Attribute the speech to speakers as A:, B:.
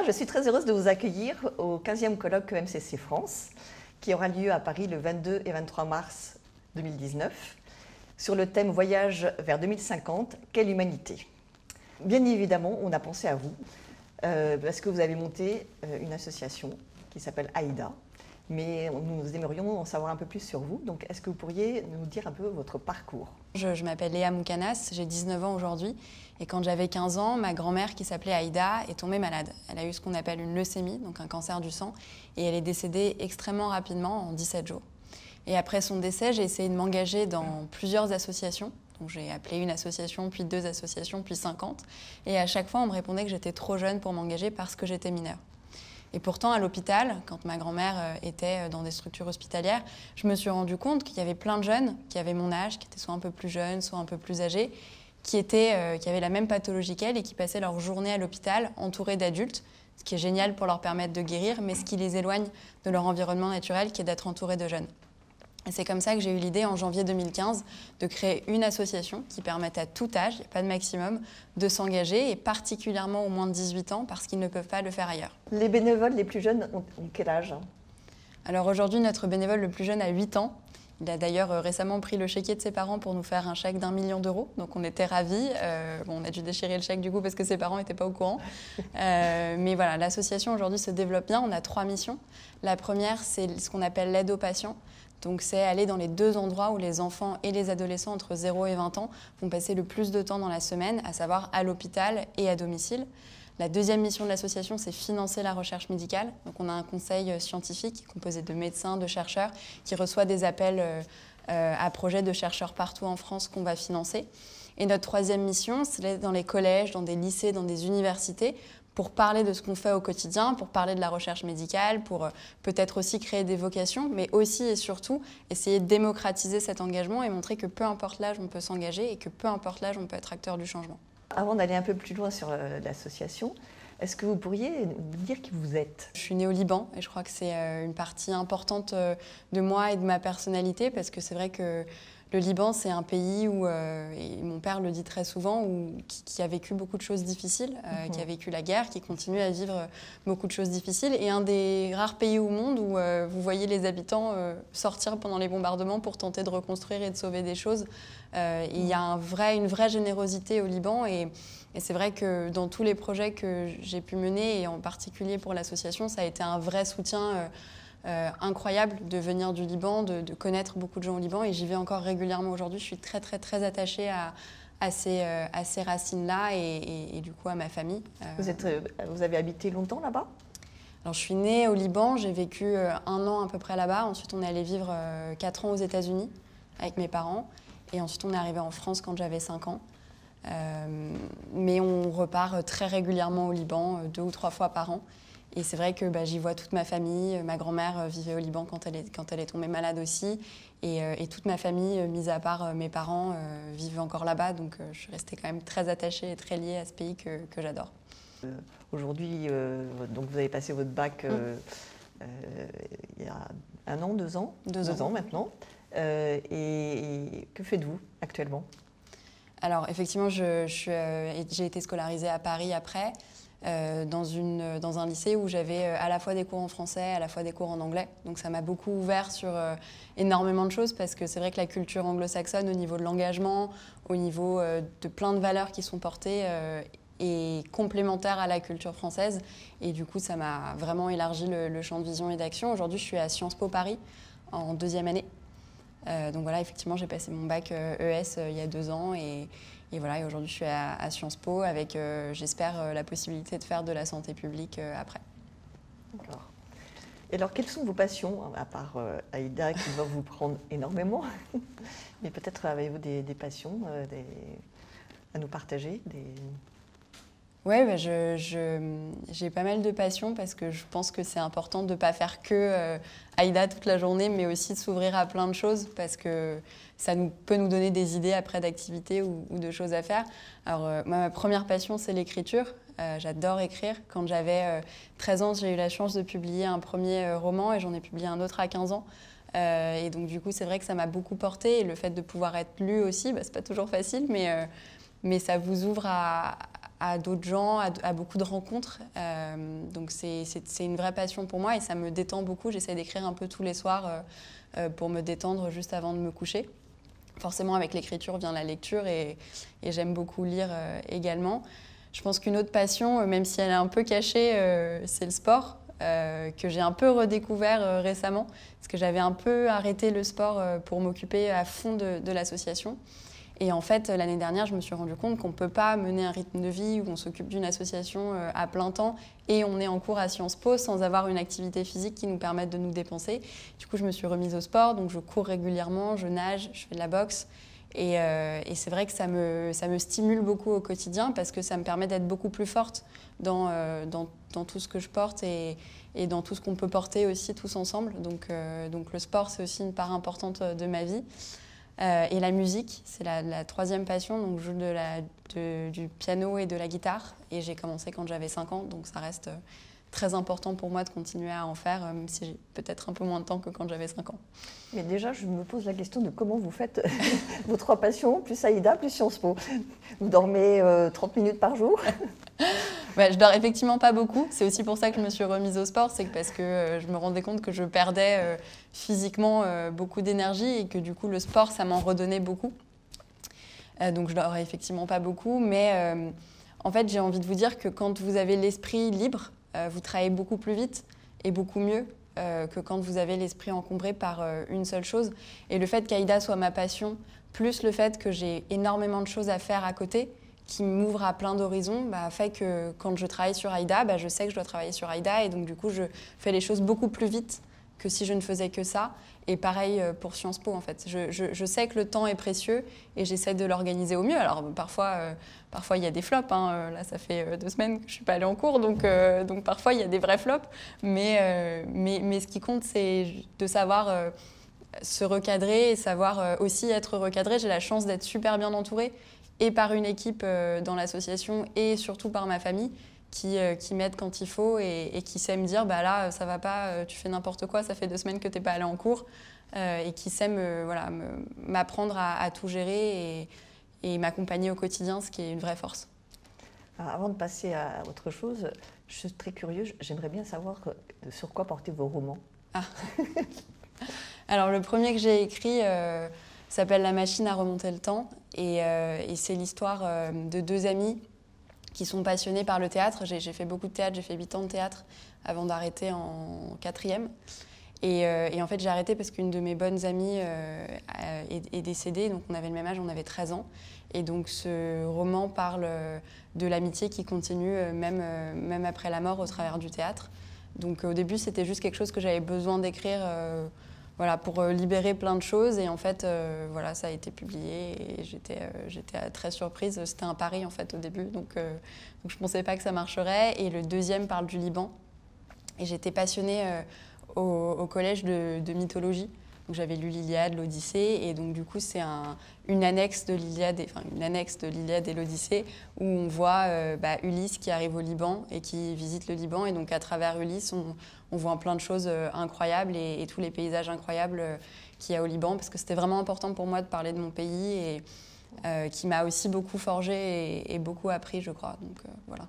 A: Bien, je suis très heureuse de vous accueillir au 15e colloque EMCC France, qui aura lieu à Paris le 22 et 23 mars 2019, sur le thème Voyage vers 2050, quelle humanité? Bien évidemment, on a pensé à vous, parce que vous avez monté une association qui s'appelle AIDA, mais nous aimerions en savoir un peu plus sur vous. Donc, est-ce que vous pourriez nous dire un peu votre parcours?
B: Je m'appelle Léa Moukanas, j'ai 19 ans aujourd'hui. Et quand j'avais 15 ans, ma grand-mère, qui s'appelait Aïda, est tombée malade. Elle a eu ce qu'on appelle une leucémie, donc un cancer du sang, et elle est décédée extrêmement rapidement, en 17 jours. Et après son décès, j'ai essayé de m'engager dans plusieurs associations. Donc j'ai appelé une association, puis 2 associations, puis 50. Et à chaque fois, on me répondait que j'étais trop jeune pour m'engager parce que j'étais mineure. Et pourtant, à l'hôpital, quand ma grand-mère était dans des structures hospitalières, je me suis rendu compte qu'il y avait plein de jeunes qui avaient mon âge, qui étaient soit un peu plus jeunes, soit un peu plus âgés, qui avaient la même pathologie qu'elle et qui passaient leur journée à l'hôpital entourés d'adultes, ce qui est génial pour leur permettre de guérir, mais ce qui les éloigne de leur environnement naturel, qui est d'être entourés de jeunes. Et c'est comme ça que j'ai eu l'idée, en janvier 2015, de créer une association qui permette à tout âge, il n'y a pas de maximum, de s'engager, et particulièrement aux moins de 18 ans, parce qu'ils ne peuvent pas le faire ailleurs.
A: Les bénévoles les plus jeunes ont quel âge?
B: Alors aujourd'hui, notre bénévole le plus jeune a 8 ans. Il a d'ailleurs récemment pris le chéquier de ses parents pour nous faire un chèque d'1 million d'euros. Donc on était ravis. On a dû déchirer le chèque du coup parce que ses parents n'étaient pas au courant. Mais voilà, l'association aujourd'hui se développe bien. On a 3 missions. La première, c'est ce qu'on appelle l'aide aux patients. Donc c'est aller dans les 2 endroits où les enfants et les adolescents entre 0 et 20 ans vont passer le plus de temps dans la semaine, à savoir à l'hôpital et à domicile. La deuxième mission de l'association, c'est financer la recherche médicale. Donc on a un conseil scientifique composé de médecins, de chercheurs, qui reçoit des appels à projets de chercheurs partout en France qu'on va financer. Et notre troisième mission, c'est dans les collèges, dans des lycées, dans des universités, pour parler de ce qu'on fait au quotidien, pour parler de la recherche médicale, pour peut-être aussi créer des vocations, mais aussi et surtout essayer de démocratiser cet engagement et montrer que peu importe l'âge, on peut s'engager et que peu importe l'âge, on peut être acteur du changement.
A: Avant d'aller un peu plus loin sur l'association, est-ce que vous pourriez nous dire qui vous êtes?
B: Je suis née au Liban et je crois que c'est une partie importante de moi et de ma personnalité, parce que c'est vrai que le Liban, c'est un pays où, et mon père le dit très souvent, qui a vécu beaucoup de choses difficiles, qui a vécu la guerre, qui continue à vivre beaucoup de choses difficiles, et un des rares pays au monde où vous voyez les habitants sortir pendant les bombardements pour tenter de reconstruire et de sauver des choses. Il y a une vraie générosité au Liban, et c'est vrai que dans tous les projets que j'ai pu mener, et en particulier pour l'association, ça a été un vrai soutien incroyable de venir du Liban, de connaître beaucoup de gens au Liban, et j'y vais encore régulièrement aujourd'hui. Je suis très très très attachée à ces racines-là et du coup à ma famille.
A: Vous avez habité longtemps là-bas?
B: Alors je suis née au Liban, j'ai vécu 1 an à peu près là-bas. Ensuite on est allé vivre 4 ans aux États-Unis avec mes parents, et ensuite on est arrivé en France quand j'avais 5 ans. Mais on repart très régulièrement au Liban, 2 ou 3 fois par an. Et c'est vrai que j'y vois toute ma famille. Ma grand-mère vivait au Liban quand elle est tombée malade aussi. Et toute ma famille, mis à part mes parents, vivent encore là-bas. Donc je suis restée quand même très attachée et très liée à ce pays que j'adore.
A: Aujourd'hui, donc vous avez passé votre bac il y a 1 an, 2 ans? 2 ans maintenant. Et que faites-vous actuellement?
B: Alors effectivement, j'ai été scolarisée à Paris après. Dans un lycée où j'avais à la fois des cours en français, à la fois des cours en anglais. Donc ça m'a beaucoup ouvert sur énormément de choses, parce que c'est vrai que la culture anglo-saxonne, au niveau de l'engagement, au niveau de plein de valeurs qui sont portées, est complémentaire à la culture française. Et du coup, ça m'a vraiment élargi le champ de vision et d'action. Aujourd'hui, je suis à Sciences Po Paris, en 2e année. Donc voilà, effectivement, j'ai passé mon bac ES il y a 2 ans. Et voilà, et aujourd'hui, je suis à Sciences Po avec, j'espère, la possibilité de faire de la santé publique après. D'accord.
A: Et alors, quelles sont vos passions, à part AIDA, qui va vous prendre énormément? Mais peut-être avez-vous des passions à nous partager
B: Oui, j'ai pas mal de passions, parce que je pense que c'est important de ne pas faire que AIDA toute la journée, mais aussi de s'ouvrir à plein de choses, parce que ça peut nous donner des idées après d'activités ou de choses à faire. Alors moi, ma première passion, c'est l'écriture. J'adore écrire. Quand j'avais 13 ans, j'ai eu la chance de publier un premier roman, et j'en ai publié un autre à 15 ans. Et donc du coup, c'est vrai que ça m'a beaucoup portée, et le fait de pouvoir être lu aussi, c'est pas toujours facile, mais ça vous ouvre à à d'autres gens, à beaucoup de rencontres. Donc c'est une vraie passion pour moi et ça me détend beaucoup. J'essaie d'écrire un peu tous les soirs pour me détendre juste avant de me coucher. Forcément, avec l'écriture vient la lecture et j'aime beaucoup lire également. Je pense qu'une autre passion, même si elle est un peu cachée, c'est le sport, que j'ai un peu redécouvert récemment, parce que j'avais un peu arrêté le sport pour m'occuper à fond de l'association. Et en fait, l'année dernière, je me suis rendu compte qu'on ne peut pas mener un rythme de vie où on s'occupe d'une association à plein temps et on est en cours à Sciences Po sans avoir une activité physique qui nous permette de nous dépenser. Du coup, je me suis remise au sport, donc je cours régulièrement, je nage, je fais de la boxe. Et c'est vrai que ça me stimule beaucoup au quotidien parce que ça me permet d'être beaucoup plus forte dans tout ce que je porte et dans tout ce qu'on peut porter aussi tous ensemble. Donc le sport, c'est aussi une part importante de ma vie. Et la musique, c'est la troisième passion. Donc je joue du piano et de la guitare. Et j'ai commencé quand j'avais 5 ans, donc ça reste très important pour moi de continuer à en faire, même si j'ai peut-être un peu moins de temps que quand j'avais 5 ans.
A: Mais déjà, je me pose la question de comment vous faites vos 3 passions, plus Aïda, plus Sciences Po. Vous dormez 30 minutes par jour?
B: Ouais, je dors effectivement pas beaucoup. C'est aussi pour ça que je me suis remise au sport. C'est parce que je me rendais compte que je perdais physiquement beaucoup d'énergie et que du coup, le sport, ça m'en redonnait beaucoup. Donc je dors effectivement pas beaucoup. Mais en fait, j'ai envie de vous dire que quand vous avez l'esprit libre, vous travaillez beaucoup plus vite et beaucoup mieux que quand vous avez l'esprit encombré par une seule chose. Et le fait qu'Aïda soit ma passion, plus le fait que j'ai énormément de choses à faire à côté, qui m'ouvre à plein d'horizons, fait que quand je travaille sur Aïda, je sais que je dois travailler sur Aïda et donc du coup je fais les choses beaucoup plus vite que si je ne faisais que ça. Et pareil pour Sciences Po en fait. Je sais que le temps est précieux et j'essaie de l'organiser au mieux. Alors parfois il y a des flops, hein. Là ça fait 2 semaines que je ne suis pas allée en cours, donc parfois il y a des vrais flops. Mais ce qui compte c'est de savoir se recadrer et savoir aussi être recadré. J'ai la chance d'être super bien entourée et par une équipe dans l'association et surtout par ma famille qui m'aide quand il faut et qui sait me dire là ça va pas, tu fais n'importe quoi, ça fait 2 semaines que tu n'es pas allé en cours et qui sait m'apprendre à tout gérer et m'accompagner au quotidien, ce qui est une vraie force.
A: Alors, avant de passer à autre chose, je suis très curieuse, j'aimerais bien savoir sur quoi portez vos romans. Ah.
B: Alors le premier que j'ai écrit s'appelle La machine à remonter le temps et c'est l'histoire de 2 amis qui sont passionnés par le théâtre. J'ai fait beaucoup de théâtre, j'ai fait 8 ans de théâtre avant d'arrêter en 4e. Et en fait, j'ai arrêté parce qu'une de mes bonnes amies est décédée, donc on avait le même âge, on avait 13 ans. Et donc ce roman parle de l'amitié qui continue même après la mort au travers du théâtre. Donc au début, c'était juste quelque chose que j'avais besoin d'écrire pour libérer plein de choses. Et en fait, ça a été publié et j'étais très surprise. C'était un pari en fait au début, donc je ne pensais pas que ça marcherait. Et le deuxième parle du Liban. Et j'étais passionnée au collège de mythologie. Donc j'avais lu l'Iliade, l'Odyssée, et donc du coup c'est une annexe de l'Iliade et l'Odyssée où on voit Ulysse qui arrive au Liban et qui visite le Liban, et donc à travers Ulysse on voit plein de choses incroyables et tous les paysages incroyables qu'il y a au Liban, parce que c'était vraiment important pour moi de parler de mon pays et qui m'a aussi beaucoup forgé et beaucoup appris, je crois. Donc voilà.